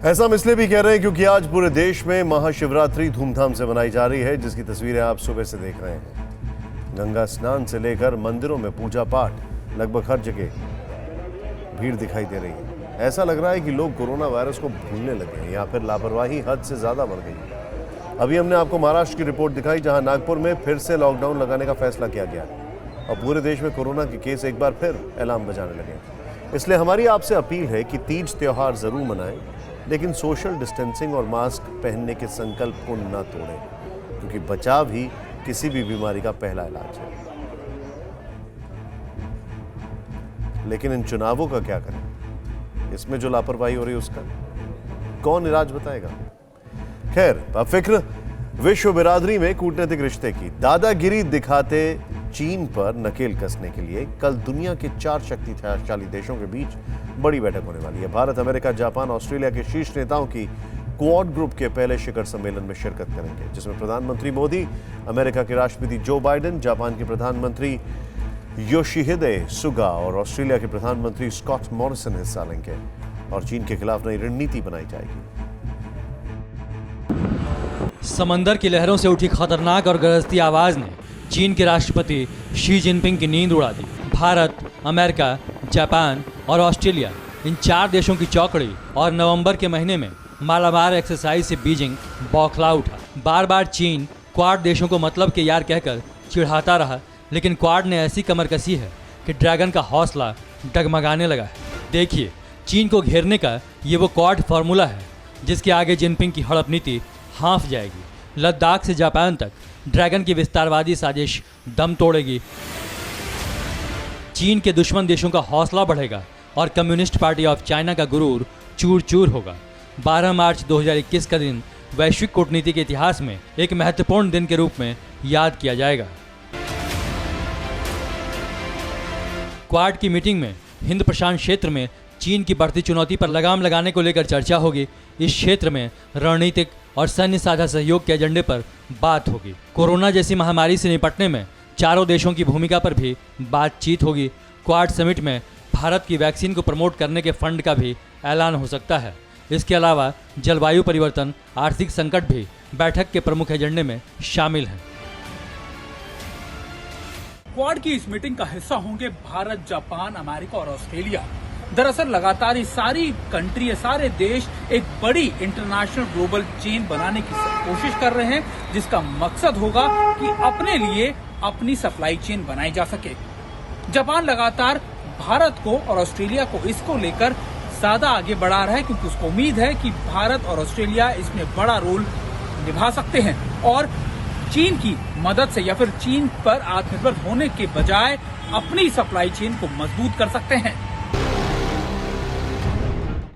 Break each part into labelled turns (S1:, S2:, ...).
S1: ऐसा हम इसलिए भी कह रहे हैं क्योंकि आज पूरे देश में महाशिवरात्रि धूमधाम से मनाई जा रही है, जिसकी तस्वीरें आप सुबह से देख रहे हैं। गंगा स्नान से लेकर मंदिरों में पूजा पाठ लगभग हर जगह भीड़ दिखाई दे रही है। ऐसा लग रहा है कि लोग कोरोना वायरस को भूलने लगे हैं या फिर लापरवाही हद से ज्यादा बढ़ गई है। अभी हमने आपको महाराष्ट्र की रिपोर्ट दिखाई, जहां नागपुर में फिर से लॉकडाउन लगाने का फैसला किया गया और पूरे देश में कोरोना के केस एक बार फिर अलार्म बजाने लगे। इसलिए हमारी आपसे अपील है कि तीज त्योहार जरूर मनाएं, लेकिन सोशल डिस्टेंसिंग और मास्क पहनने के संकल्प को न तोड़ें, क्योंकि बचाव ही किसी भी बीमारी का पहला इलाज है। लेकिन इन चुनावों का क्या करें? इसमें जो लापरवाही हो रही है उसका कौन इलाज बताएगा? खैर, अब फिक्र विश्व बिरादरी में कूटनीतिक रिश्ते की। दादागिरी दिखाते चीन पर नकेल कसने के लिए कल दुनिया के 4 शक्तिशाली देशों के बीच बड़ी बैठक होने वाली है। भारत, अमेरिका, जापान, ऑस्ट्रेलिया के शीर्ष नेताओं की क्वाड ग्रुप के पहले शिखर सम्मेलन में शिरकत करेंगे, जिसमें प्रधानमंत्री मोदी, अमेरिका के राष्ट्रपति जो बाइडेन, जापान के प्रधानमंत्री योशिहिदे सुगा और ऑस्ट्रेलिया के प्रधानमंत्री स्कॉट मॉरिसन हिस्सा लेंगे और चीन के खिलाफ नई रणनीति बनाई जाएगी।
S2: समंदर की लहरों से उठी खतरनाक और गरजती आवाज ने चीन के राष्ट्रपति शी जिनपिंग की नींद उड़ा दी। भारत, अमेरिका, जापान और ऑस्ट्रेलिया, इन 4 देशों की चौकड़ी और नवंबर के महीने में मालामार एक्सरसाइज से बीजिंग बौखला उठा। बार बार चीन क्वाड देशों को मतलब के यार कहकर चिढ़ाता रहा, लेकिन क्वाड ने ऐसी कमर कसी है कि ड्रैगन का हौसला डगमगाने लगा है। देखिए, चीन को घेरने का ये वो क्वाड फार्मूला है जिसके आगे जिनपिंग की हड़प नीति हाँफ जाएगी। लद्दाख से जापान तक ड्रैगन की विस्तारवादी साजिश दम तोड़ेगी। चीन के दुश्मन देशों का हौसला बढ़ेगा और कम्युनिस्ट पार्टी ऑफ चाइना का गुरूर चूर चूर होगा। 12 मार्च 2021 का दिन वैश्विक कूटनीति के इतिहास में एक महत्वपूर्ण दिन के रूप में याद किया जाएगा। क्वाड की मीटिंग में हिंद प्रशांत क्षेत्र में चीन की बढ़ती चुनौती पर लगाम लगाने को लेकर चर्चा होगी। इस क्षेत्र में रणनीतिक और सैन्य साझा सहयोग के एजेंडे पर बात होगी। कोरोना जैसी महामारी से निपटने में चारों देशों की भूमिका पर भी बातचीत होगी। क्वाड समिट में भारत की वैक्सीन को प्रमोट करने के फंड का भी ऐलान हो सकता है। इसके अलावा जलवायु परिवर्तन, आर्थिक संकट भी बैठक के प्रमुख एजेंडे में शामिल हैं।
S3: क्वाड की इस मीटिंग का हिस्सा होंगे भारत, जापान, अमेरिका और ऑस्ट्रेलिया। दरअसल लगातार ये सारी कंट्री, ये सारे देश एक बड़ी इंटरनेशनल ग्लोबल चेन बनाने की कोशिश कर रहे हैं, जिसका मकसद होगा कि अपने लिए अपनी सप्लाई चेन बनाई जा सके। जापान लगातार भारत को और ऑस्ट्रेलिया को इसको लेकर ज्यादा आगे बढ़ा रहा है, क्योंकि उसको उम्मीद है कि भारत और ऑस्ट्रेलिया इसमें बड़ा रोल निभा सकते हैं और चीन की मदद से या फिर चीन पर आत्मनिर्भर होने के बजाय अपनी सप्लाई चेन को मजबूत कर सकते हैं।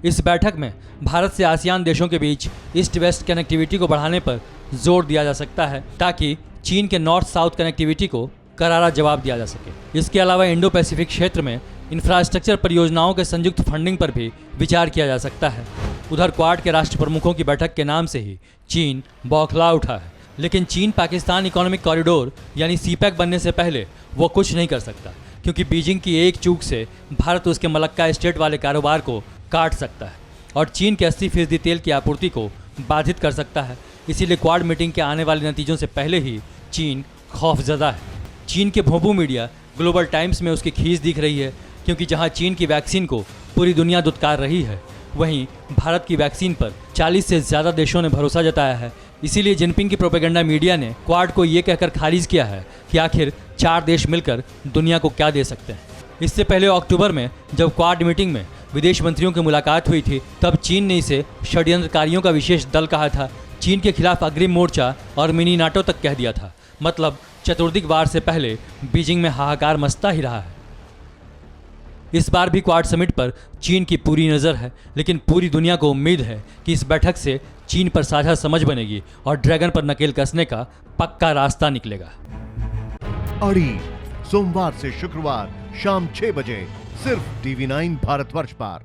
S2: इस बैठक में भारत से आसियान देशों के बीच ईस्ट वेस्ट कनेक्टिविटी को बढ़ाने पर जोर दिया जा सकता है, ताकि चीन के नॉर्थ साउथ कनेक्टिविटी को करारा जवाब दिया जा सके। इसके अलावा इंडो पैसिफिक क्षेत्र में इंफ्रास्ट्रक्चर परियोजनाओं के संयुक्त फंडिंग पर भी विचार किया जा सकता है। उधर क्वाड के राष्ट्र प्रमुखों की बैठक के नाम से ही चीन बौखला उठा है, लेकिन चीन पाकिस्तान इकोनॉमिक कॉरिडोर यानी सीपैक बनने से पहले वो कुछ नहीं कर सकता, क्योंकि बीजिंग की एक चूक से भारत उसके मलक्का स्टेट वाले कारोबार को काट सकता है और चीन के 80% तेल की आपूर्ति को बाधित कर सकता है। इसीलिए क्वाड मीटिंग के आने वाले नतीजों से पहले ही चीन खौफजदा है। चीन के भोंपू मीडिया ग्लोबल टाइम्स में उसकी खींच दिख रही है, क्योंकि जहां चीन की वैक्सीन को पूरी दुनिया दुत्कार रही है, वहीं भारत की वैक्सीन पर 40 से ज़्यादा देशों ने भरोसा जताया है। इसीलिए जिनपिंग की प्रोपेगेंडा मीडिया ने क्वाड को ये कहकर खारिज किया है कि आखिर 4 देश मिलकर दुनिया को क्या दे सकते हैं। इससे पहले अक्टूबर में जब क्वाड मीटिंग में विदेश मंत्रियों की मुलाकात हुई थी, तब चीन ने इसे षड्यंत्रकारियों का विशेष दल कहा था। चीन के खिलाफ अग्रिम मोर्चा और मिनी नाटो तक कह दिया था। मतलब चतुर्दिक वार से पहले बीजिंग में हाहाकार मचता ही रहा है। इस बार भी क्वाड समिट पर चीन की पूरी नज़र है, लेकिन पूरी दुनिया को उम्मीद है कि इस बैठक से चीन पर साझा समझ बनेगी और ड्रैगन पर नकेल कसने का पक्का रास्ता निकलेगा।
S1: अड़ी सोमवार से शुक्रवार शाम 6 बजे सिर्फ TV9 भारतवर्ष पर।